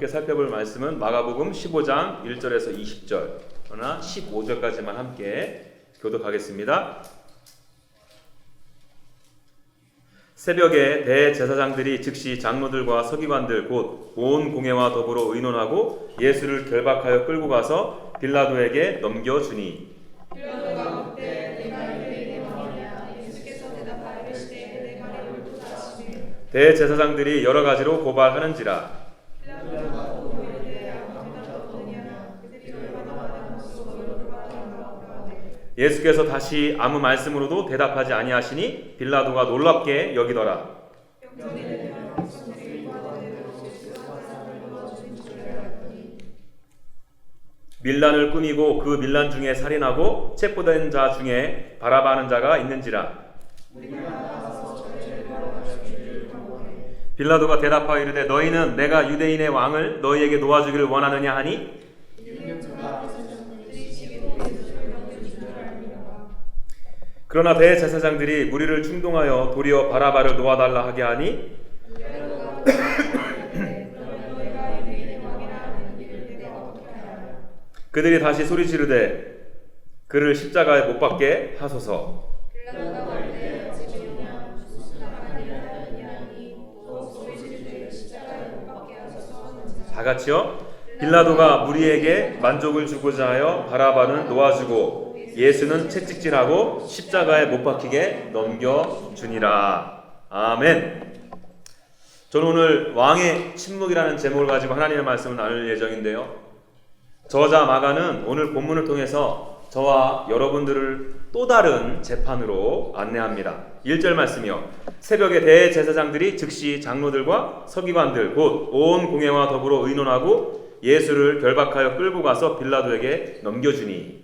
함께 살펴볼 말씀은 마가복음 15장 1절에서 20절, 그러나 15절까지만 함께 교독하겠습니다. 새벽에 대제사장들이 즉시 장로들과 서기관들 곧 온 공회와 더불어 의논하고 예수를 결박하여 끌고 가서 빌라도에게 넘겨주니 빌라도가 묻되 내가 유대인의 왕이냐. 예수께서 대답하여 이르시되 내 말이 옳도다 하시니 대제사장들이 여러 가지로 고발하는지라. 빌라도가 또 이르되 아무 대답도 없느냐. 그들이 얼마나 많은 것으로 너를 고발하는가 하되 예수께서 다시 아무 말씀으로도 대답하지 아니하시니 빌라도가 놀랍게 여기더라. 병자들이며 백성들이 구하되 예수께서 사람을 도와주신 줄 알았더니 밀란을 꾸미고 그 밀란 중에 살인하고 체포된 자 중에 바라바는 자가 있는지라. 우리가 나가서 저희를 구하러 주기를 간구하되 빌라도가 대답하여 이르되 너희는 내가 유대인의 왕을 너희에게 놓아주기를 원하느냐 하니 이는 저가 백성들이 지기로 예수를 넘겨준 줄 알미노라. 그러나 대제사장들이 무리를 충동하여 도리어 바라바를 놓아달라 하게 하니 빌라도가 이르되 그러면 너희가 유대인의 왕이라 하는 일을 내가 어떻게 하랴. 그들이 다시 소리 지르되 그를 십자가에 못 박게 하소서. 빌라도가 말하되 어찌 좋으냐. 무슨 일을 하느냐니 또 소리 지르되 십자가에 못 박게 하소서 하는지라. 다 같이요. 빌라도가 무리에게 만족을 주고자 하여 바라바는 놓아주고 예수는 채찍질하고 십자가에 못 박히게 넘겨주니라. 아멘. 저는 오늘 왕의 침묵이라는 제목을 가지고 하나님의 말씀을 나눌 예정인데요. 저자 마가는 오늘 본문을 통해서 저와 여러분들을 또 다른 재판으로 안내합니다. 1절 말씀이요. 새벽에 대제사장들이 즉시 장로들과 서기관들 곧 온 공회와 더불어 의논하고 예수를 결박하여 끌고 가서 빌라도에게 넘겨주니.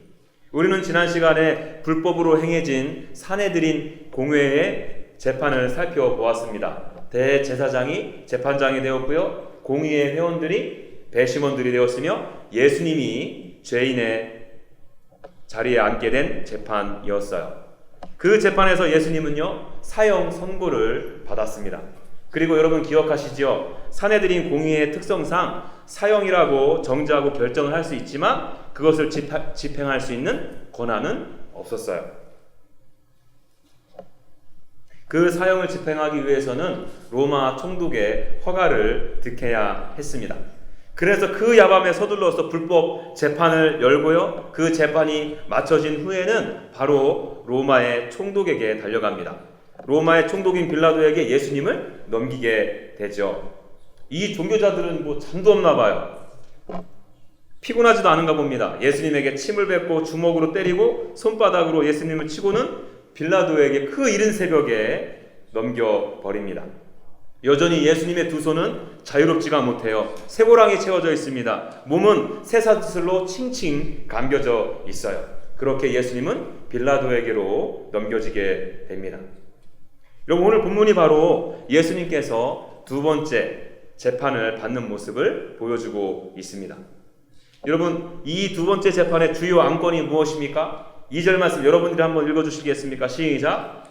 우리는 지난 시간에 불법으로 행해진 사내들인 공회의 재판을 살펴보았습니다. 대제사장이 재판장이 되었고요. 공의의 회원들이 배심원들이 되었으며 예수님이 죄인의 자리에 앉게 된 재판이었어요. 그 재판에서 예수님은요 사형 선고를 받았습니다. 그리고 여러분 기억하시죠? 사내들인 공의의 특성상 사형이라고 정죄하고 결정을 할 수 있지만 그것을 집행할 수 있는 권한은 없었어요. 그 사형을 집행하기 위해서는 로마 총독의 허가를 득해야 했습니다. 그래서 그 야밤에 서둘러서 불법 재판을 열고요. 그 재판이 마쳐진 후에는 바로 로마의 총독에게 달려갑니다. 로마의 총독인 빌라도에게 예수님을 넘기게 되죠. 이 종교자들은 뭐 잠도 없나 봐요. 피곤하지도 않은가 봅니다. 예수님에게 침을 뱉고 주먹으로 때리고 손바닥으로 예수님을 치고는 빌라도에게 그 이른 새벽에 넘겨버립니다. 여전히 예수님의 두 손은 자유롭지가 못해요. 쇠고랑이 채워져 있습니다. 몸은 쇠사슬로 칭칭 감겨져 있어요. 그렇게 예수님은 빌라도에게로 넘겨지게 됩니다. 여러분 오늘 본문이 바로 예수님께서 두 번째 재판을 받는 모습을 보여주고 있습니다. 여러분 이 두 번째 재판의 주요 안건이 무엇입니까? 2절 말씀 여러분들이 한번 읽어주시겠습니까? 시작.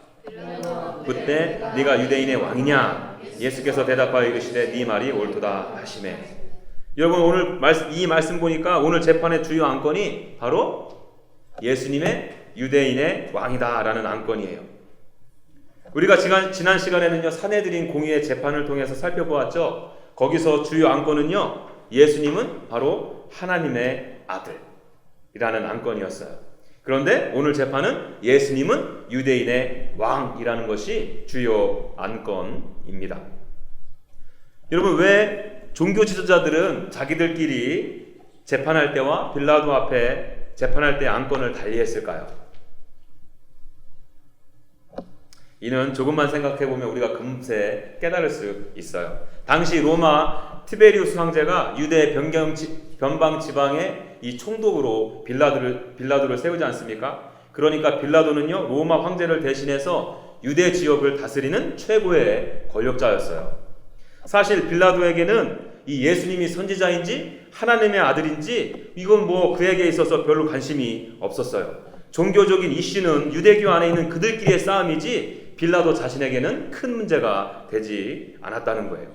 그때 네가 유대인의 왕이냐? 예수께서 대답하여 이르시되 네 말이 옳도다 하시매. 여러분 오늘 이 말씀 보니까 오늘 재판의 주요 안건이 바로 예수님의 유대인의 왕이다라는 안건이에요. 우리가 지난 시간에는요 사내들인 공의의 재판을 통해서 살펴보았죠. 거기서 주요 안건은요 예수님은 바로 하나님의 아들이라는 안건이었어요. 그런데 오늘 재판은 예수님은 유대인의 왕이라는 것이 주요 안건입니다. 여러분 왜 종교 지도자들은 자기들끼리 재판할 때와 빌라도 앞에 재판할 때 안건을 달리했을까요? 이는 조금만 생각해보면 우리가 금세 깨달을 수 있어요. 당시 로마 티베리우스 황제가 유대 변방 지방의 이 총독으로 빌라도를 세우지 않습니까? 그러니까 빌라도는요 로마 황제를 대신해서 유대 지역을 다스리는 최고의 권력자였어요. 사실 빌라도에게는 이 예수님이 선지자인지 하나님의 아들인지 이건 뭐 그에게 있어서 별로 관심이 없었어요. 종교적인 이슈는 유대교 안에 있는 그들끼리의 싸움이지 빌라도 자신에게는 큰 문제가 되지 않았다는 거예요.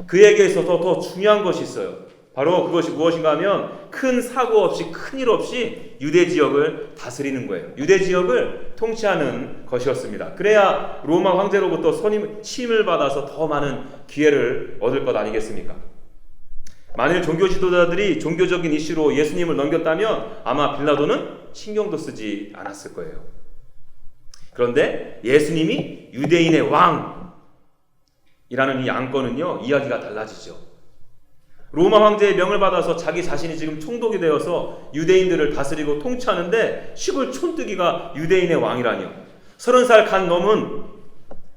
그에게 있어서 더 중요한 것이 있어요. 바로 그것이 무엇인가 하면 큰 사고 없이 큰일 없이 유대 지역을 다스리는 거예요. 유대 지역을 통치하는 것이었습니다. 그래야 로마 황제로부터 선임을 받아서 더 많은 기회를 얻을 것 아니겠습니까? 만일 종교 지도자들이 종교적인 이슈로 예수님을 넘겼다면 아마 빌라도는 신경도 쓰지 않았을 거예요. 그런데 예수님이 유대인의 왕이라는 이 안건은요, 이야기가 달라지죠. 로마 황제의 명을 받아서 자기 자신이 지금 총독이 되어서 유대인들을 다스리고 통치하는데 시골 촌뜨기가 유대인의 왕이라니요. 30살 간 넘은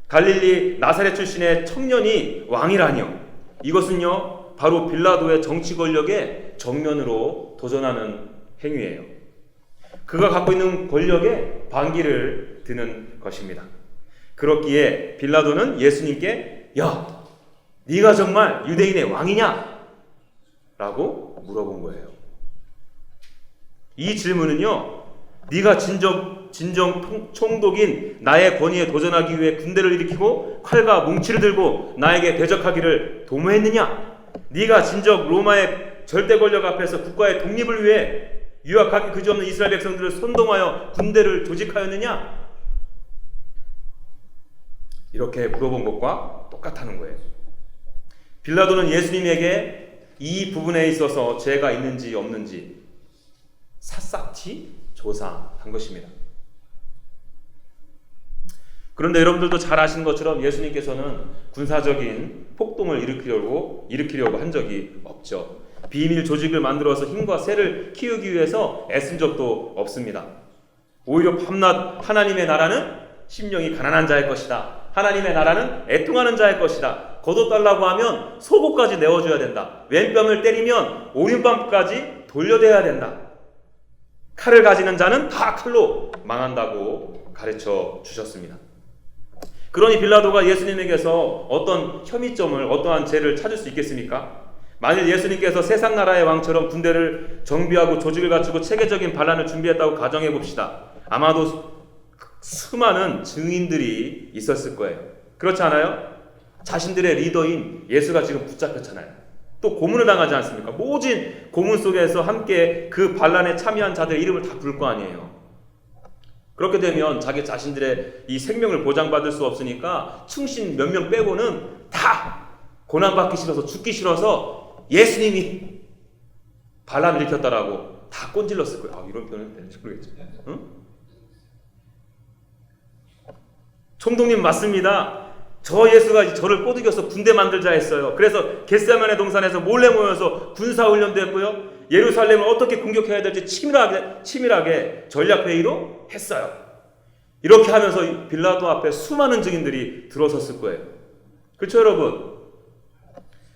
갈릴리 나사렛 출신의 청년이 왕이라니요. 이것은요, 바로 빌라도의 정치 권력에 정면으로 도전하는 행위예요. 그가 갖고 있는 권력에 반기를 드는 것입니다. 그렇기에 빌라도는 예수님께 야, 네가 정말 유대인의 왕이냐? 라고 물어본 거예요. 이 질문은요, 네가 진정 총독인 나의 권위에 도전하기 위해 군대를 일으키고 칼과 뭉치를 들고 나에게 대적하기를 도모했느냐? 네가 진정 로마의 절대 권력 앞에서 국가의 독립을 위해 유학하기 그지없는 이스라엘 백성들을 선동하여 군대를 조직하였느냐? 이렇게 물어본 것과 똑같다는 거예요. 빌라도는 예수님에게 이 부분에 있어서 죄가 있는지 없는지 샅샅이 조사한 것입니다. 그런데 여러분들도 잘 아시는 것처럼 예수님께서는 군사적인 폭동을 일으키려고 한 적이 없죠. 비밀 조직을 만들어서 힘과 세를 키우기 위해서 애쓴 적도 없습니다. 오히려 밤낮 하나님의 나라는 심령이 가난한 자의 것이다. 하나님의 나라는 애통하는 자의 것이다. 거둬달라고 하면 속옷까지 내어줘야 된다. 왼뺨을 때리면 오른뺨까지 돌려대야 된다. 칼을 가지는 자는 다 칼로 망한다고 가르쳐 주셨습니다. 그러니 빌라도가 예수님에게서 어떤 혐의점을, 어떠한 죄를 찾을 수 있겠습니까? 만일 예수님께서 세상 나라의 왕처럼 군대를 정비하고 조직을 갖추고 체계적인 반란을 준비했다고 가정해 봅시다. 아마도 수많은 증인들이 있었을 거예요. 그렇지 않아요? 자신들의 리더인 예수가 지금 붙잡혔잖아요. 또 고문을 당하지 않습니까? 모진 고문 속에서 함께 그 반란에 참여한 자들의 이름을 다 부를 거 아니에요. 그렇게 되면 자기 자신들의 이 생명을 보장받을 수 없으니까 충신 몇 명 빼고는 다 고난받기 싫어서 죽기 싫어서 예수님이 반란을 일으켰다라고 다 꼰질렀을 거예요. 이런 표현은 되는지 모르겠죠. 응? 총독님 맞습니다. 저 예수가 저를 꼬드겨서 군대 만들자 했어요. 그래서 겟세마네 동산에서 몰래 모여서 군사훈련도 했고요. 예루살렘을 어떻게 공격해야 될지 치밀하게 전략회의도 했어요. 이렇게 하면서 빌라도 앞에 수많은 증인들이 들어섰을 거예요. 그렇죠, 여러분?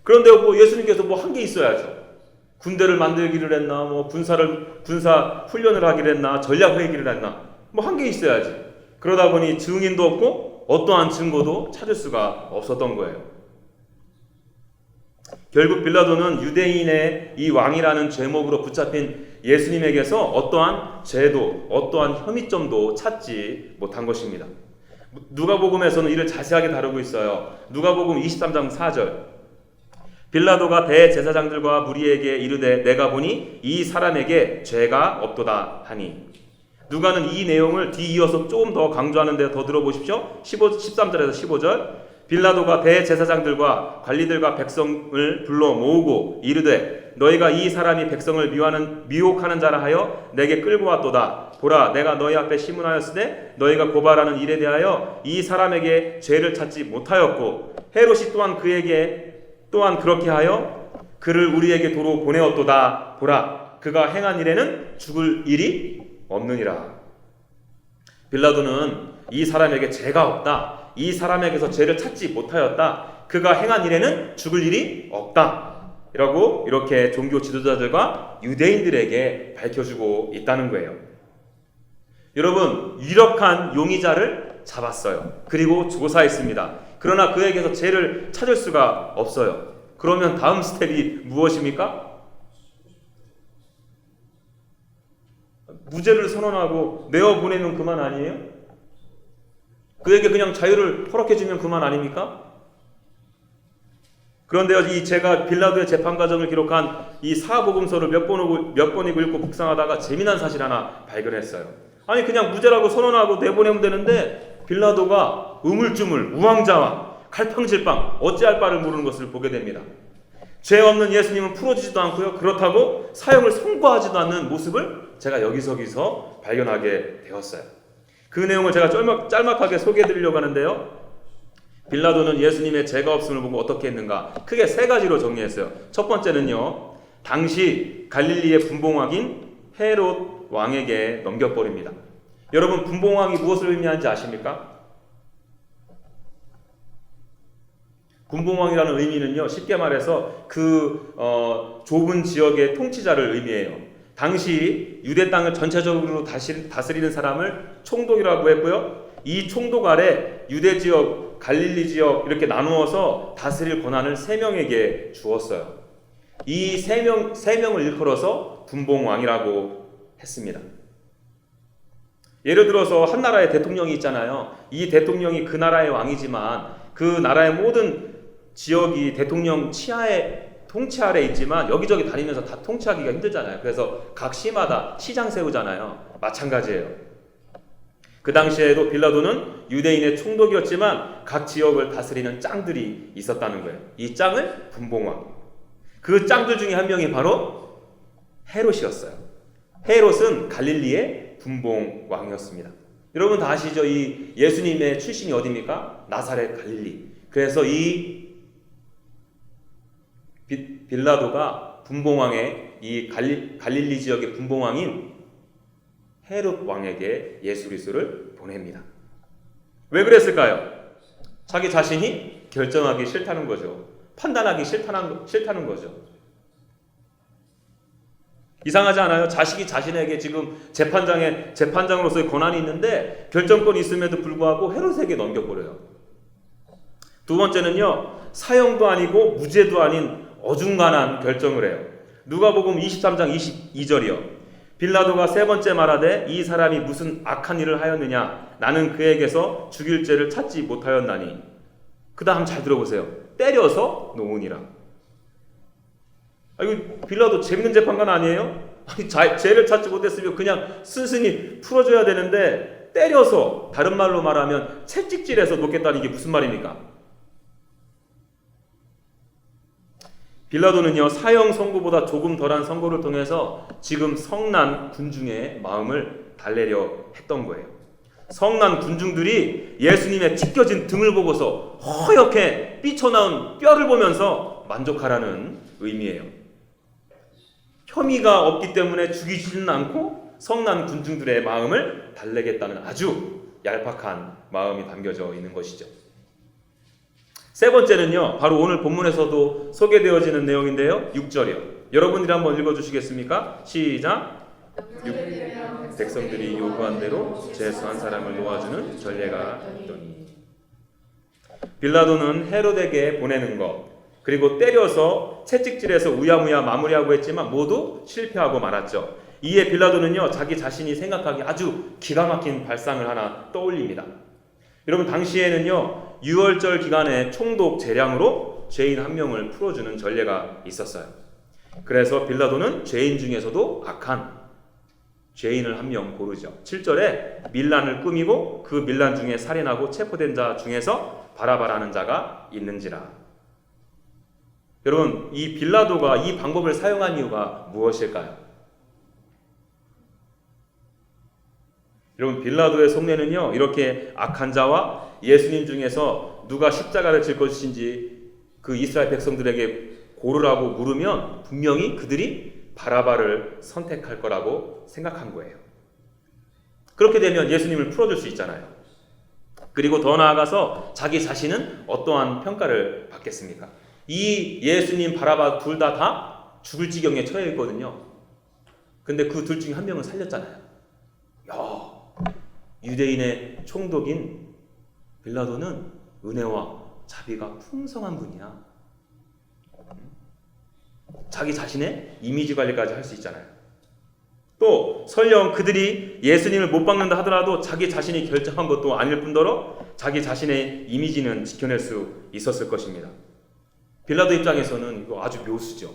그런데 예수님께서 한 게 있어야죠. 군대를 만들기를 했나, 군사 훈련을 하기를 했나, 전략회의를 했나, 한 게 있어야지. 그러다 보니 증인도 없고 어떠한 증거도 찾을 수가 없었던 거예요. 결국 빌라도는 유대인의 이 왕이라는 죄목으로 붙잡힌 예수님에게서 어떠한 죄도 어떠한 혐의점도 찾지 못한 것입니다. 누가복음에서는 이를 자세하게 다루고 있어요. 누가복음 23장 4절. 빌라도가 대제사장들과 무리에게 이르되 내가 보니 이 사람에게 죄가 없도다 하니. 누가는 이 내용을 뒤이어서 조금 더 강조하는데 더 들어보십시오. 13절에서 15절. 빌라도가 대제사장들과 관리들과 백성을 불러 모으고 이르되 너희가 이 사람이 백성을 미혹하는 자라 하여 내게 끌고 왔도다. 보라, 내가 너희 앞에 심문하였으되 너희가 고발하는 일에 대하여 이 사람에게 죄를 찾지 못하였고 헤롯이 또한 그에게 또한 그렇게 하여 그를 우리에게 도로 보내었도다. 보라, 그가 행한 일에는 죽을 일이 없느니라. 빌라도는 이 사람에게 죄가 없다. 이 사람에게서 죄를 찾지 못하였다. 그가 행한 일에는 죽을 일이 없다. 라고 이렇게 종교 지도자들과 유대인들에게 밝혀주고 있다는 거예요. 여러분, 유력한 용의자를 잡았어요. 그리고 조사했습니다. 그러나 그에게서 죄를 찾을 수가 없어요. 그러면 다음 스텝이 무엇입니까? 무죄를 선언하고 내어보내면 그만 아니에요? 그에게 그냥 자유를 허락해주면 그만 아닙니까? 그런데요, 이 제가 빌라도의 재판 과정을 기록한 이 사복음서를 몇 번이고 읽고 묵상하다가 재미난 사실 하나 발견했어요. 아니 그냥 무죄라고 선언하고 내보내면 되는데 빌라도가 우물쭈물 우왕좌왕 갈팡질팡 어찌할 바를 모르는 것을 보게 됩니다. 죄 없는 예수님은 풀어주지도 않고요. 그렇다고 사형을 선고하지도 않는 모습을 제가 여기저기서 발견하게 되었어요. 그 내용을 제가 짤막하게 소개해드리려고 하는데요. 빌라도는 예수님의 죄가 없음을 보고 어떻게 했는가? 크게 세 가지로 정리했어요. 첫 번째는요. 당시 갈릴리의 분봉왕인 헤롯 왕에게 넘겨버립니다. 여러분 분봉왕이 무엇을 의미하는지 아십니까? 분봉왕이라는 의미는요. 쉽게 말해서 그 좁은 지역의 통치자를 의미해요. 당시 유대 땅을 전체적으로 다스리는 사람을 총독이라고 했고요. 이 총독 아래 유대 지역, 갈릴리 지역 이렇게 나누어서 다스릴 권한을 세 명에게 주었어요. 이 세 명을 일컬어서 분봉왕이라고 했습니다. 예를 들어서 한 나라의 대통령이 있잖아요. 이 대통령이 그 나라의 왕이지만 그 나라의 모든 지역이 대통령 통치 아래 있지만 여기저기 다니면서 다 통치하기가 힘들잖아요. 그래서 각 시마다 시장 세우잖아요. 마찬가지예요. 그 당시에도 빌라도는 유대인의 총독이었지만 각 지역을 다스리는 짱들이 있었다는 거예요. 이 짱을 분봉왕. 그 짱들 중에 한 명이 바로 헤롯이었어요. 헤롯은 갈릴리의 분봉왕이었습니다. 여러분 다 아시죠? 이 예수님의 출신이 어디입니까? 나사렛 갈릴리. 그래서 이 빌라도가 분봉왕의 이 갈릴리 지역의 분봉왕인 헤롯 왕에게 예수 그리스도를 보냅니다. 왜 그랬을까요? 자기 자신이 결정하기 싫다는 거죠. 판단하기 싫다는 거죠. 이상하지 않아요? 자식이 자신에게 지금 재판장으로서의 권한이 있는데 결정권이 있음에도 불구하고 헤롯에게 넘겨버려요. 두 번째는요. 사형도 아니고 무죄도 아닌 어중간한 결정을 해요. 누가복음 23장 22절이요. 빌라도가 세 번째 말하되 이 사람이 무슨 악한 일을 하였느냐 나는 그에게서 죽일 죄를 찾지 못하였나니. 그 다음 잘 들어보세요. 때려서 놓으니라. 이거 빌라도 재밌는 재판관 아니에요? 아니, 죄를 찾지 못했으면 그냥 순순히 풀어줘야 되는데 때려서, 다른 말로 말하면 채찍질해서 놓겠다는 이게 무슨 말입니까? 빌라도는요, 사형 선고보다 조금 덜한 선고를 통해서 지금 성난 군중의 마음을 달래려 했던 거예요. 성난 군중들이 예수님의 찢겨진 등을 보고서 허옇게 삐쳐나온 뼈를 보면서 만족하라는 의미예요. 혐의가 없기 때문에 죽이지는 않고 성난 군중들의 마음을 달래겠다는 아주 얄팍한 마음이 담겨져 있는 것이죠. 세 번째는요, 바로 오늘 본문에서도 소개되어지는 내용인데요. 6절이요. 여러분들이 한번 읽어주시겠습니까? 시작. 백성들이 요구한 대로 죄수 한 사람을 놓아주는 전례가 있더니. 빌라도는 헤롯에게 보내는 것, 그리고 때려서 채찍질해서 우야무야 마무리하고 했지만 모두 실패하고 말았죠. 이에 빌라도는요, 자기 자신이 생각하기 아주 기가 막힌 발상을 하나 떠올립니다. 여러분, 당시에는요, 유월절 기간에 총독 재량으로 죄인 한 명을 풀어주는 전례가 있었어요. 그래서 빌라도는 죄인 중에서도 악한 죄인을 한 명 고르죠. 7절에 밀란을 꾸미고 그 밀란 중에 살인하고 체포된 자 중에서 바라바라는 자가 있는지라. 여러분, 이 빌라도가 이 방법을 사용한 이유가 무엇일까요? 여러분, 빌라도의 속내는요, 이렇게 악한 자와 예수님 중에서 누가 십자가를 질 것인지 그 이스라엘 백성들에게 고르라고 물으면 분명히 그들이 바라바를 선택할 거라고 생각한 거예요. 그렇게 되면 예수님을 풀어줄 수 있잖아요. 그리고 더 나아가서 자기 자신은 어떠한 평가를 받겠습니까? 이 예수님, 바라바 둘 다 죽을 지경에 처해 있거든요. 근데 그 둘 중에 한 명은 살렸잖아요. 야, 유대인의 총독인 빌라도는 은혜와 자비가 풍성한 분이야. 자기 자신의 이미지 관리까지 할 수 있잖아요. 또 설령 그들이 예수님을 못 박는다 하더라도 자기 자신이 결정한 것도 아닐 뿐더러 자기 자신의 이미지는 지켜낼 수 있었을 것입니다. 빌라도 입장에서는 이거 아주 묘수죠.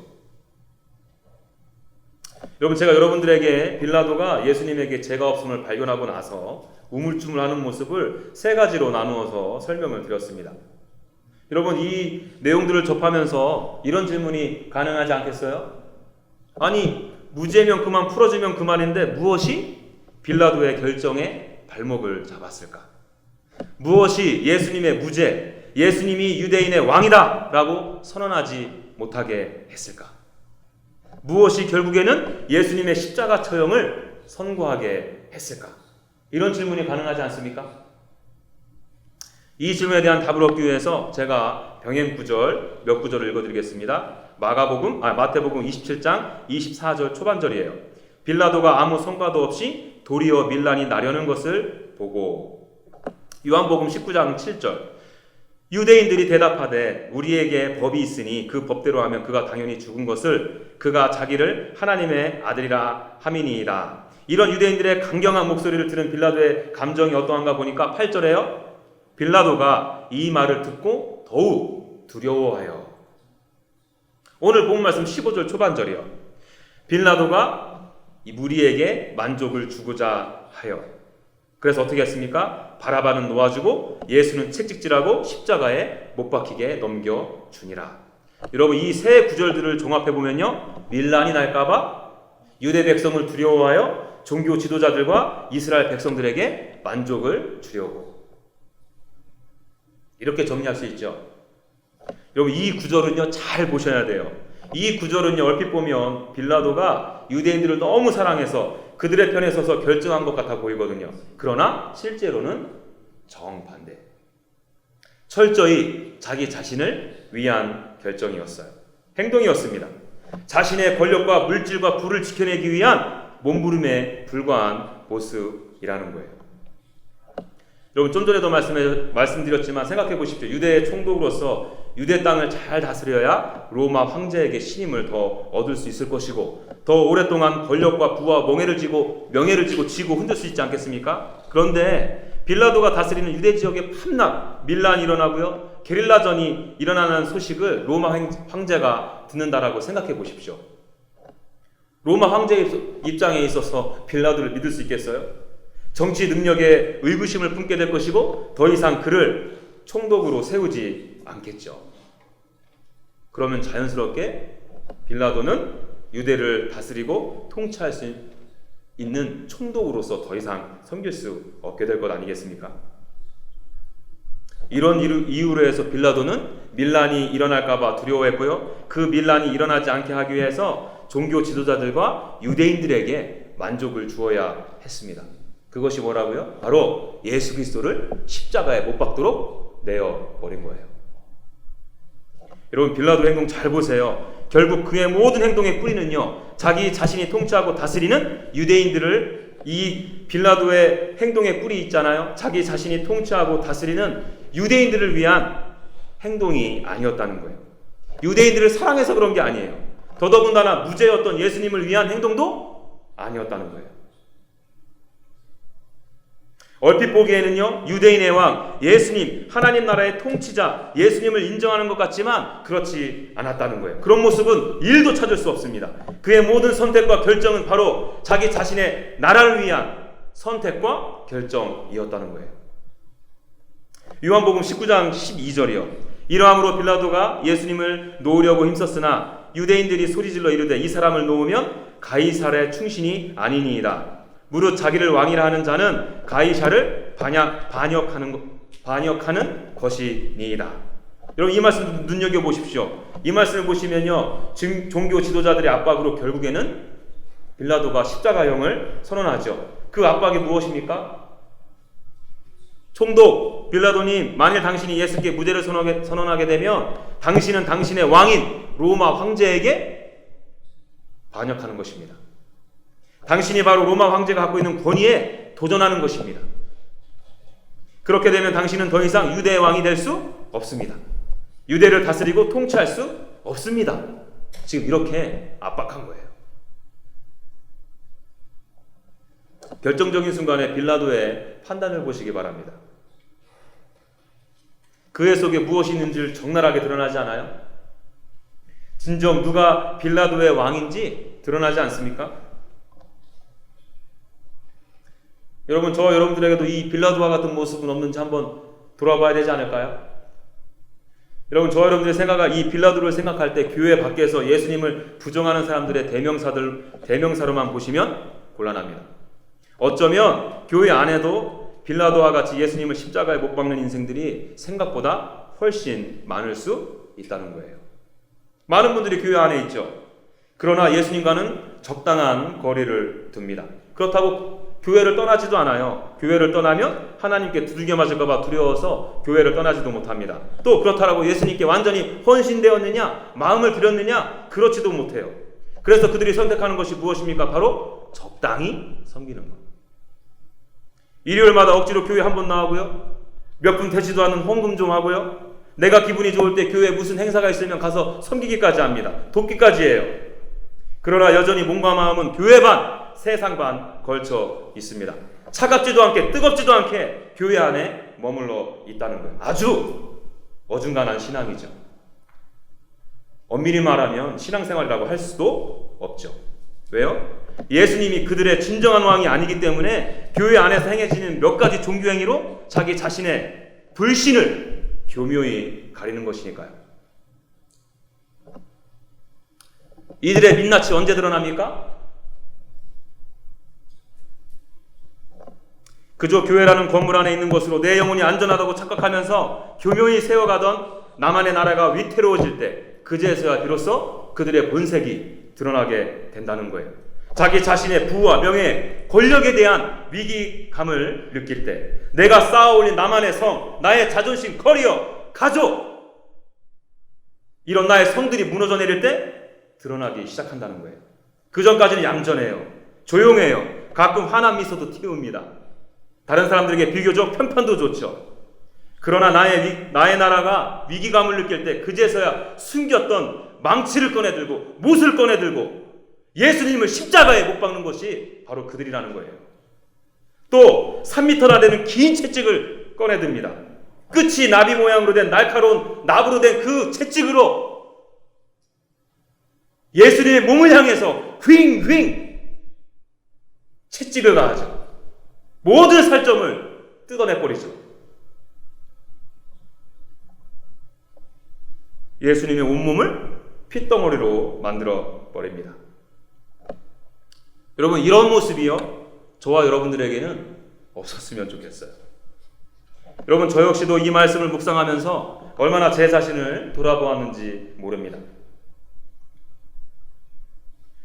여러분, 제가 여러분들에게 빌라도가 예수님에게 죄가 없음을 발견하고 나서 우물쭈물하는 모습을 세 가지로 나누어서 설명을 드렸습니다. 여러분, 이 내용들을 접하면서 이런 질문이 가능하지 않겠어요? 아니, 무죄면 그만, 풀어주면 그만인데 무엇이 빌라도의 결정에 발목을 잡았을까? 무엇이 예수님의 무죄, 예수님이 유대인의 왕이다 라고 선언하지 못하게 했을까? 무엇이 결국에는 예수님의 십자가 처형을 선고하게 했을까? 이런 질문이 가능하지 않습니까? 이 질문에 대한 답을 얻기 위해서 제가 병행 구절 몇 구절을 읽어드리겠습니다. 마태복음 27장 24절 초반절이에요. 빌라도가 아무 성과도 없이 도리어 밀란이 나려는 것을 보고. 요한복음 19장 7절. 유대인들이 대답하되 우리에게 법이 있으니 그 법대로 하면 그가 당연히 죽은 것을 그가 자기를 하나님의 아들이라 함이니이다. 이런 유대인들의 강경한 목소리를 들은 빌라도의 감정이 어떠한가 보니까 8절에요. 빌라도가 이 말을 듣고 더욱 두려워하여. 오늘 본 말씀 15절 초반절이요. 빌라도가 이 무리에게 만족을 주고자 하여. 그래서 어떻게 했습니까? 바라바는 놓아주고 예수는 채찍질하고 십자가에 못 박히게 넘겨주니라. 여러분, 이 세 구절들을 종합해보면요, 밀란이 날까봐 유대 백성을 두려워하여 종교 지도자들과 이스라엘 백성들에게 만족을 주려고, 이렇게 정리할 수 있죠. 여러분, 이 구절은요 잘 보셔야 돼요. 이 구절은요 얼핏 보면 빌라도가 유대인들을 너무 사랑해서 그들의 편에 서서 결정한 것 같아 보이거든요. 그러나 실제로는 정반대, 철저히 자기 자신을 위한 결정이었어요. 행동이었습니다. 자신의 권력과 물질과 부를 지켜내기 위한 몸부림에 불과한 모습이라는 거예요. 여러분, 좀 전에도 말씀드렸지만 생각해 보십시오. 유대의 총독으로서 유대 땅을 잘 다스려야 로마 황제에게 신임을 더 얻을 수 있을 것이고, 더 오랫동안 권력과 부와 명예를 지고 흔들 수 있지 않겠습니까? 그런데 빌라도가 다스리는 유대 지역에 밤낮 밀란이 일어나고요, 게릴라전이 일어나는 소식을 로마 황제가 듣는다라고 생각해 보십시오. 로마 황제의 입장에 있어서 빌라도를 믿을 수 있겠어요? 정치 능력에 의구심을 품게 될 것이고 더 이상 그를 총독으로 세우지 않겠죠. 그러면 자연스럽게 빌라도는 유대를 다스리고 통치할 수 있는 총독으로서 더 이상 섬길 수 없게 될 것 아니겠습니까? 이런 이유로 해서 빌라도는 밀란이 일어날까봐 두려워했고요, 그 밀란이 일어나지 않게 하기 위해서 종교 지도자들과 유대인들에게 만족을 주어야 했습니다. 그것이 뭐라고요? 바로 예수 그리스도를 십자가에 못 박도록 내어버린 거예요. 여러분, 빌라도 행동 잘 보세요. 결국 그의 모든 행동의 뿌리는요, 자기 자신이 통치하고 다스리는 유대인들을, 이 빌라도의 행동의 뿌리 있잖아요, 자기 자신이 통치하고 다스리는 유대인들을 위한 행동이 아니었다는 거예요. 유대인들을 사랑해서 그런 게 아니에요. 더더군다나 무죄였던 예수님을 위한 행동도 아니었다는 거예요. 얼핏 보기에는요, 유대인의 왕, 예수님, 하나님 나라의 통치자, 예수님을 인정하는 것 같지만 그렇지 않았다는 거예요. 그런 모습은 1도 찾을 수 없습니다. 그의 모든 선택과 결정은 바로 자기 자신의 나라를 위한 선택과 결정이었다는 거예요. 요한복음 19장 12절이요. 이러함으로 빌라도가 예수님을 놓으려고 힘썼으나 유대인들이 소리질러 이르되 이 사람을 놓으면 가이사랴의 충신이 아니니이다. 무릇 자기를 왕이라 하는 자는 가이사를 반역하는 것이니이다. 여러분, 이 말씀 눈여겨보십시오. 이 말씀을 보시면요, 종교 지도자들의 압박으로 결국에는 빌라도가 십자가형을 선언하죠. 그 압박이 무엇입니까? 총독 빌라도님, 만일 당신이 예수께 무죄를 선언하게 되면 당신은 당신의 왕인 로마 황제에게 반역하는 것입니다. 당신이 바로 로마 황제가 갖고 있는 권위에 도전하는 것입니다. 그렇게 되면 당신은 더 이상 유대의 왕이 될 수 없습니다. 유대를 다스리고 통치할 수 없습니다. 지금 이렇게 압박한 거예요. 결정적인 순간에 빌라도의 판단을 보시기 바랍니다. 그의 속에 무엇이 있는지를 적나라하게 드러나지 않아요? 진정 누가 빌라도의 왕인지 드러나지 않습니까? 여러분, 저와 여러분들에게도 이 빌라도와 같은 모습은 없는지 한번 돌아봐야 되지 않을까요? 여러분, 저와 여러분들의 생각이 이 빌라도를 생각할 때 교회 밖에서 예수님을 부정하는 사람들의 대명사로만 보시면 곤란합니다. 어쩌면 교회 안에도 빌라도와 같이 예수님을 십자가에 못 박는 인생들이 생각보다 훨씬 많을 수 있다는 거예요. 많은 분들이 교회 안에 있죠. 그러나 예수님과는 적당한 거리를 둡니다. 그렇다고 교회를 떠나지도 않아요. 교회를 떠나면 하나님께 두들겨 맞을까 봐 두려워서 교회를 떠나지도 못합니다. 또 그렇다라고 예수님께 완전히 헌신되었느냐, 마음을 들였느냐, 그렇지도 못해요. 그래서 그들이 선택하는 것이 무엇입니까? 바로 적당히 섬기는 것. 일요일마다 억지로 교회 한 번 나오고요, 몇 분 되지도 않은 헌금 좀 하고요, 내가 기분이 좋을 때 교회에 무슨 행사가 있으면 가서 섬기기까지 합니다. 돕기까지 해요. 그러나 여전히 몸과 마음은 교회 반, 세상 반 걸쳐 있습니다. 차갑지도 않게 뜨겁지도 않게 교회 안에 머물러 있다는 거예요. 아주 어중간한 신앙이죠. 엄밀히 말하면 신앙생활이라고 할 수도 없죠. 왜요? 예수님이 그들의 진정한 왕이 아니기 때문에 교회 안에서 행해지는 몇 가지 종교행위로 자기 자신의 불신을 교묘히 가리는 것이니까요. 이들의 민낯이 언제 드러납니까? 그저 교회라는 건물 안에 있는 것으로 내 영혼이 안전하다고 착각하면서 교묘히 세워가던 나만의 나라가 위태로워질 때, 그제서야 비로소 그들의 본색이 드러나게 된다는 거예요. 자기 자신의 부와 명예, 권력에 대한 위기감을 느낄 때, 내가 쌓아올린 나만의 성, 나의 자존심, 커리어, 가족, 이런 나의 성들이 무너져 내릴 때 드러나기 시작한다는 거예요. 그 전까지는 얌전해요. 조용해요. 가끔 환한 미소도 띄웁니다. 다른 사람들에게 비교적 편편도 좋죠. 그러나 나의 나라가 위기감을 느낄 때 그제서야 숨겼던 망치를 꺼내들고 못을 꺼내들고 예수님을 십자가에 못 박는 것이 바로 그들이라는 거예요. 또 3m나 되는 긴 채찍을 꺼내듭니다. 끝이 나비 모양으로 된 날카로운 나부로 된 그 채찍으로 예수님의 몸을 향해서 휑휑 채찍을 가하죠. 모든 살점을 뜯어내버리죠. 예수님의 온몸을 핏덩어리로 만들어버립니다. 여러분, 이런 모습이요, 저와 여러분들에게는 없었으면 좋겠어요. 여러분, 저 역시도 이 말씀을 묵상하면서 얼마나 제 자신을 돌아보았는지 모릅니다.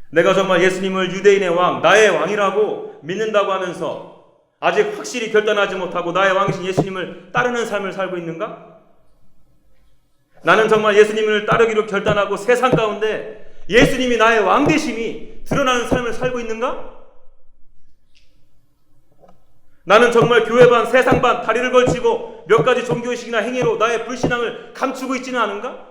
내가 정말 예수님을 유대인의 왕, 나의 왕이라고 믿는다고 하면서 아직 확실히 결단하지 못하고 나의 왕이신 예수님을 따르는 삶을 살고 있는가? 나는 정말 예수님을 따르기로 결단하고 세상 가운데 예수님이 나의 왕 되심이 드러나는 삶을 살고 있는가? 나는 정말 교회 반, 세상 반 다리를 걸치고 몇 가지 종교의식이나 행위로 나의 불신앙을 감추고 있지는 않은가?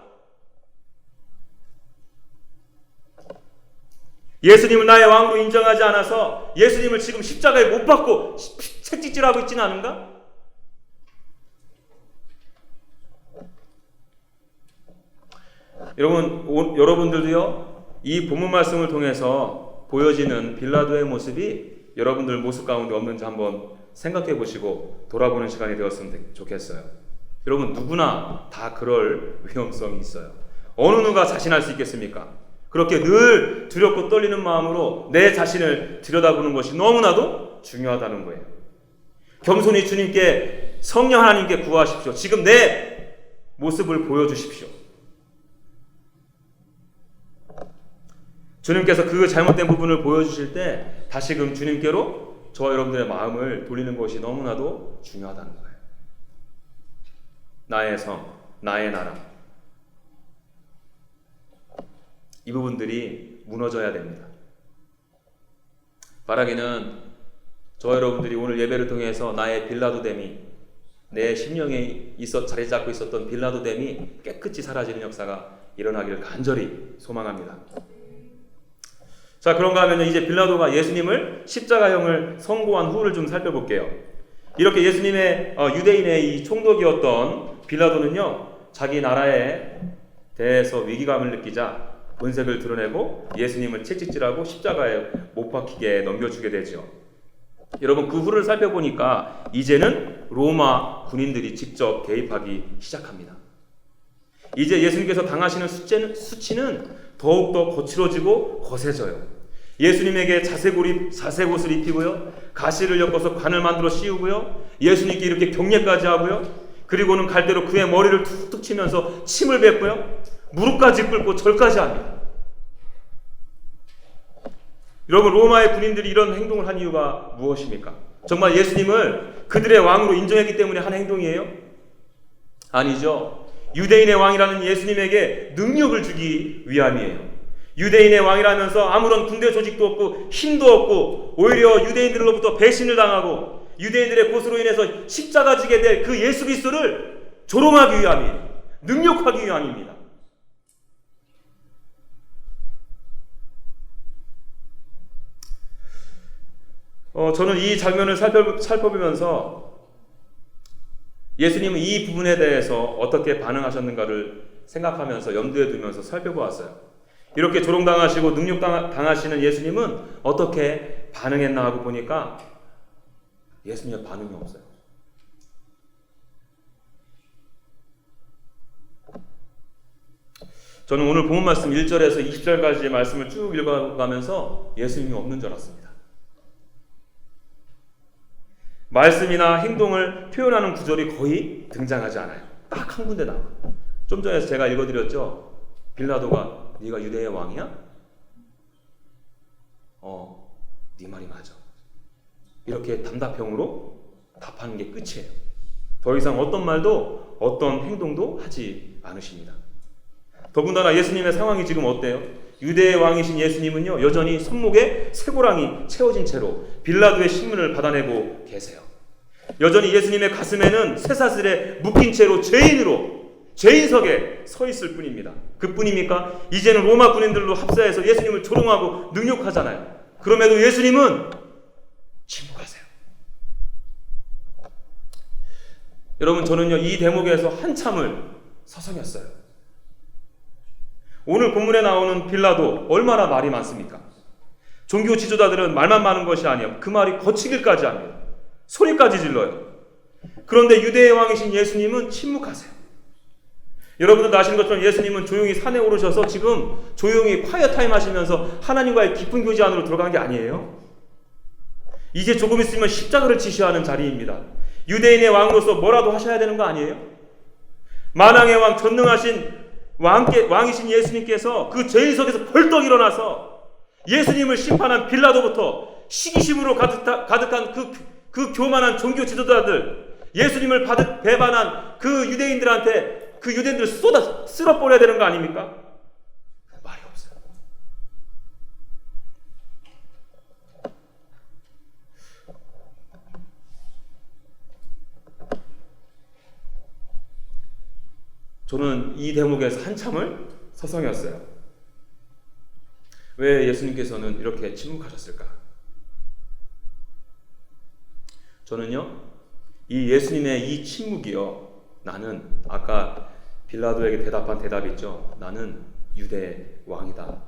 예수님을 나의 왕으로 인정하지 않아서 예수님을 지금 십자가에 못 박고 채찍질하고 있지는 않은가? 여러분들도요, 이 본문 말씀을 통해서 보여지는 빌라도의 모습이 여러분들 모습 가운데 없는지 한번 생각해 보시고 돌아보는 시간이 되었으면 좋겠어요. 여러분, 누구나 다 그럴 위험성이 있어요. 어느 누가 자신할 수 있겠습니까? 그렇게 늘 두렵고 떨리는 마음으로 내 자신을 들여다보는 것이 너무나도 중요하다는 거예요. 겸손히 주님께, 성령 하나님께 구하십시오. 지금 내 모습을 보여주십시오. 주님께서 그 잘못된 부분을 보여주실 때 다시금 주님께로 저와 여러분들의 마음을 돌리는 것이 너무나도 중요하다는 거예요. 나의 성, 나의 나라, 이 부분들이 무너져야 됩니다. 바라기는 저와 여러분들이 오늘 예배를 통해서 나의 빌라도됨이, 내 심령에 자리 잡고 있었던 빌라도됨이 깨끗이 사라지는 역사가 일어나기를 간절히 소망합니다. 자, 그런가 하면 이제 빌라도가 예수님을 십자가형을 선고한 후를 좀 살펴볼게요. 이렇게 예수님의 유대인의 이 총독이었던 빌라도는요, 자기 나라에 대해서 위기감을 느끼자 본색을 드러내고 예수님을 채찍질하고 십자가에 못 박히게 넘겨주게 되죠. 여러분, 그 후를 살펴보니까 이제는 로마 군인들이 직접 개입하기 시작합니다. 이제 예수님께서 당하시는 수치는 더욱더 거칠어지고 거세져요. 예수님에게 자색옷을 입히고요, 가시를 엮어서 관을 만들어 씌우고요, 예수님께 이렇게 경례까지 하고요, 그리고는 갈대로 그의 머리를 툭툭 치면서 침을 뱉고요, 무릎까지 꿇고 절까지 합니다. 여러분, 로마의 군인들이 이런 행동을 한 이유가 무엇입니까? 정말 예수님을 그들의 왕으로 인정했기 때문에 한 행동이에요? 아니죠. 유대인의 왕이라는 예수님에게 능력을 주기 위함이에요. 유대인의 왕이라면서 아무런 군대 조직도 없고 힘도 없고 오히려 유대인들로부터 배신을 당하고 유대인들의 고소로 인해서 십자가 지게 될 그 예수 그리스도를 조롱하기 위함이에요. 능욕하기 위함입니다. 저는 이 장면을 살펴보면서 예수님은 이 부분에 대해서 어떻게 반응하셨는가를 생각하면서 염두에 두면서 살펴보았어요. 이렇게 조롱당하시고 능욕당하시는 예수님은 어떻게 반응했나 하고 보니까 예수님의 반응이 없어요. 저는 오늘 본문 말씀 1절에서 20절까지의 말씀을 쭉 읽어가면서 예수님이 없는 줄 알았습니다. 말씀이나 행동을 표현하는 구절이 거의 등장하지 않아요. 딱 한 군데 나와. 좀 전에 제가 읽어드렸죠. 빌라도가 네가 유대의 왕이야? 네 말이 맞아. 이렇게 단답형으로 답하는 게 끝이에요. 더 이상 어떤 말도 어떤 행동도 하지 않으십니다. 더군다나 예수님의 상황이 지금 어때요? 유대의 왕이신 예수님은요, 여전히 손목에 쇠고랑이 채워진 채로 빌라도의 신문을 받아내고 계세요. 여전히 예수님의 가슴에는 쇠사슬에 묶인 채로 죄인석에 서 있을 뿐입니다. 그뿐입니까? 이제는 로마 군인들로 합세해서 예수님을 조롱하고 능욕하잖아요. 그럼에도 예수님은 침묵하세요. 여러분, 저는요, 이 대목에서 한참을 서성였어요. 오늘 본문에 나오는 빌라도 얼마나 말이 많습니까? 종교 지도자들은 말만 많은 것이 아니에요. 그 말이 거치기까지 합니다. 소리까지 질러요. 그런데 유대의 왕이신 예수님은 침묵하세요. 여러분들도 아시는 것처럼 예수님은 조용히 산에 오르셔서 지금 조용히 콰이어 타임 하시면서 하나님과의 깊은 교제 안으로 들어간 게 아니에요. 이제 조금 있으면 십자가를 지셔야 하는 자리입니다. 유대인의 왕으로서 뭐라도 하셔야 되는 거 아니에요? 만왕의 왕, 전능하신 왕이신 예수님께서 그 죄인석에서 벌떡 일어나서 예수님을 심판한 빌라도부터 시기심으로 가득한 그 교만한 종교 지도자들, 예수님을 배반한 그 유대인들한테 그 유대인들을 쓸어버려야 되는 거 아닙니까? 말이 없어요. 저는 이 대목에서 한참을 서성였어요. 왜 예수님께서는 이렇게 침묵하셨을까? 저는요, 이 예수님의 이 침묵이요, 나는 아까 빌라도에게 대답한 대답이 있죠. 나는 유대 왕이다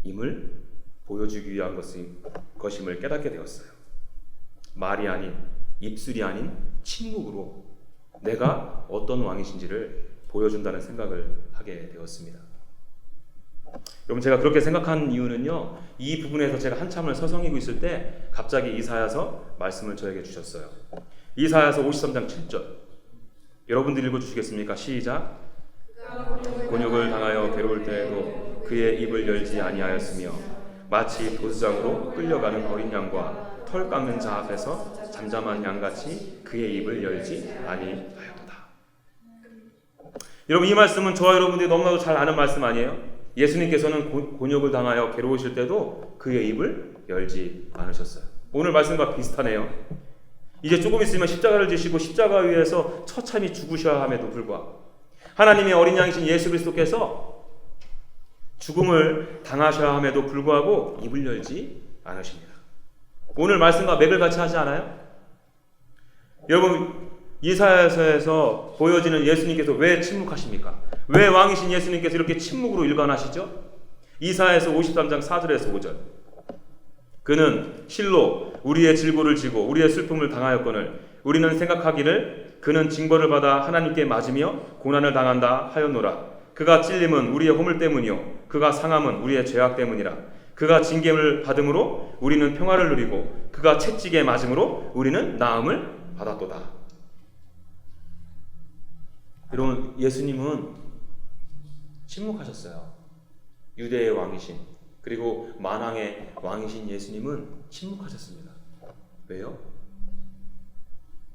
임을 보여주기 위한 것임을 깨닫게 되었어요. 말이 아닌, 입술이 아닌 침묵으로 내가 어떤 왕이신지를 보여준다는 생각을 하게 되었습니다. 여러분, 제가 그렇게 생각한 이유는요, 이 부분에서 제가 한참을 서성이고 있을 때 갑자기 이사야서 말씀을 저에게 주셨어요. 이사야서 53장 7절. 여러분들 읽어주시겠습니까? 시작. 곤욕을 당하여 괴로울 때에도 그의 입을 열지 아니하였으며 마치 도수장으로 끌려가는 어린 양과 털 깎는 자 앞에서 잠잠한 양같이 그의 입을 열지 아니하였도다. 여러분, 이 말씀은 저와 여러분들이 너무나도 잘 아는 말씀 아니에요? 예수님께서는 곤욕을 당하여 괴로우실 때도 그의 입을 열지 않으셨어요. 오늘 말씀과 비슷하네요. 이제 조금 있으면 십자가를 지시고 십자가 위에서 처참히 죽으셔야 함에도 불구하고 하나님의 어린 양이신 예수 그리스도께서 죽음을 당하셔야 함에도 불구하고 입을 열지 않으십니다. 오늘 말씀과 맥을 같이 하지 않아요? 여러분, 이사야서에서 보여지는 예수님께서 왜 침묵하십니까? 왜 왕이신 예수님께서 이렇게 침묵으로 일관하시죠? 이사야서 53장 4절에서 5절. 그는 실로 우리의 질고를 지고 우리의 슬픔을 당하였거늘 우리는 생각하기를 그는 징벌을 받아 하나님께 맞으며 고난을 당한다 하였노라. 그가 찔림은 우리의 허물 때문이요 그가 상함은 우리의 죄악 때문이라. 그가 징계를 받음으로 우리는 평화를 누리고 그가 채찍에 맞음으로 우리는 나음을 받았도다. 여러분, 예수님은 침묵하셨어요. 유대의 왕이신, 그리고 만왕의 왕이신 예수님은 침묵하셨습니다. 왜요?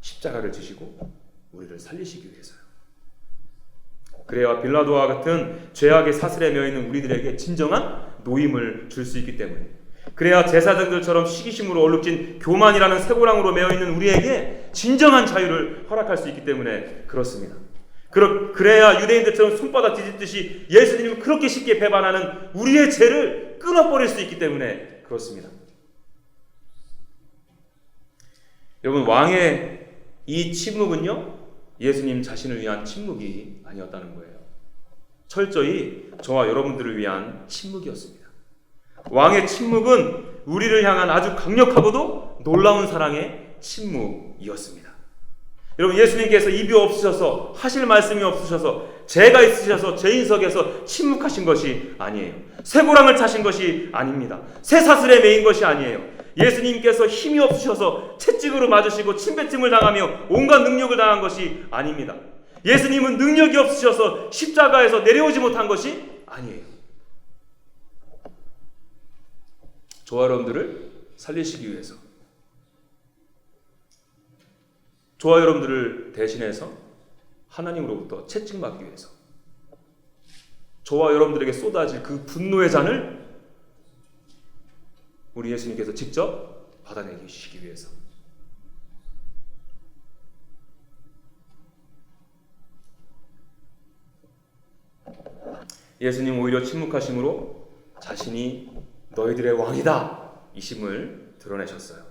십자가를 지시고 우리를 살리시기 위해서요. 그래야 빌라도와 같은 죄악의 사슬에 매여있는 우리들에게 진정한 노임을 줄 수 있기 때문에, 그래야 제사장들처럼 시기심으로 얼룩진 교만이라는 쇠고랑으로 매여있는 우리에게 진정한 자유를 허락할 수 있기 때문에 그렇습니다. 그래야 유대인들처럼 손바닥 뒤집듯이 예수님을 그렇게 쉽게 배반하는 우리의 죄를 끊어버릴 수 있기 때문에 그렇습니다. 여러분, 왕의 이 침묵은요, 예수님 자신을 위한 침묵이 아니었다는 거예요. 철저히 저와 여러분들을 위한 침묵이었습니다. 왕의 침묵은 우리를 향한 아주 강력하고도 놀라운 사랑의 침묵이었습니다. 여러분, 예수님께서 입이 없으셔서 하실 말씀이 없으셔서 죄가 있으셔서 죄인석에서 침묵하신 것이 아니에요. 쇠고랑을 차신 것이 아닙니다. 쇠사슬에 매인 것이 아니에요. 예수님께서 힘이 없으셔서 채찍으로 맞으시고 침뱉음을 당하며 온갖 능력을 당한 것이 아닙니다. 예수님은 능력이 없으셔서 십자가에서 내려오지 못한 것이 아니에요. 저와 여러분들을 살리시기 위해서, 저와 여러분들을 대신해서 하나님으로부터 채찍받기 위해서, 저와 여러분들에게 쏟아질 그 분노의 잔을 우리 예수님께서 직접 받아내시기 위해서. 예수님 오히려 침묵하심으로 자신이 너희들의 왕이다 이심을 드러내셨어요.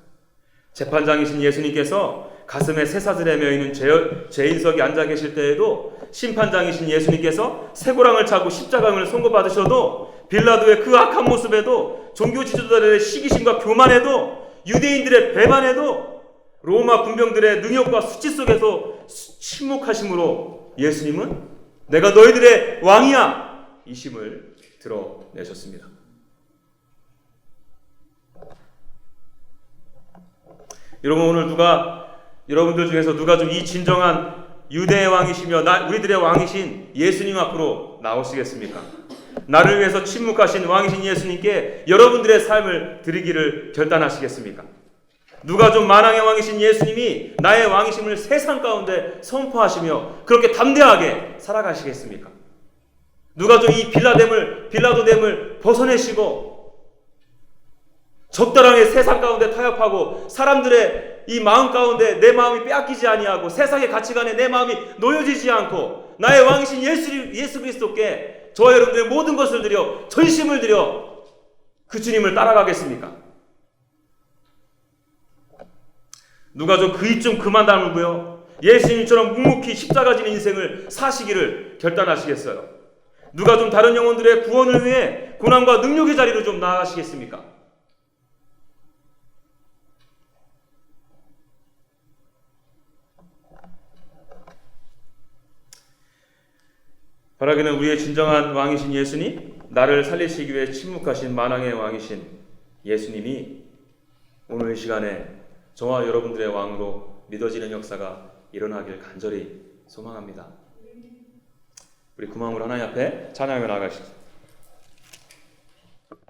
재판장이신 예수님께서 가슴에 쇠사슬에 매여있는 죄인석에 앉아 계실 때에도, 심판장이신 예수님께서 쇠고랑을 차고 십자가를 선고받으셔도, 빌라도의 그 악한 모습에도, 종교 지도자들의 시기심과 교만에도, 유대인들의 배반에도, 로마 군병들의 능욕과 수치 속에서 침묵하심으로 예수님은 내가 너희들의 왕이야 이심을 드러내셨습니다. 여러분, 오늘 여러분들 중에서 누가 좀 이 진정한 유대의 왕이시며 우리들의 왕이신 예수님 앞으로 나오시겠습니까? 나를 위해서 침묵하신 왕이신 예수님께 여러분들의 삶을 드리기를 결단하시겠습니까? 누가 좀 만왕의 왕이신 예수님이 나의 왕이심을 세상 가운데 선포하시며 그렇게 담대하게 살아가시겠습니까? 누가 좀 이 빌라도됨을 벗어내시고 적당하게 세상 가운데 타협하고 사람들의 이 마음 가운데 내 마음이 빼앗기지 아니하고 세상의 가치관에 내 마음이 놓여지지 않고 나의 왕이신 예수 그리스도께 저와 여러분들의 모든 것을 드려, 전심을 드려 그 주님을 따라가겠습니까? 누가 좀 그 입 좀 그만 다물고요, 예수님처럼 묵묵히 십자가 지는 인생을 사시기를 결단하시겠어요? 누가 좀 다른 영혼들의 구원을 위해 고난과 능력의 자리로 좀 나아가시겠습니까? 바라기는 우리의 진정한 왕이신 예수님, 나를 살리시기 위해 침묵하신 만왕의 왕이신 예수님이 오늘 이 시간에 저와 여러분들의 왕으로 믿어지는 역사가 일어나길 간절히 소망합니다. 우리 그 마음으로 하나님 앞에 찬양을 나아가시죠.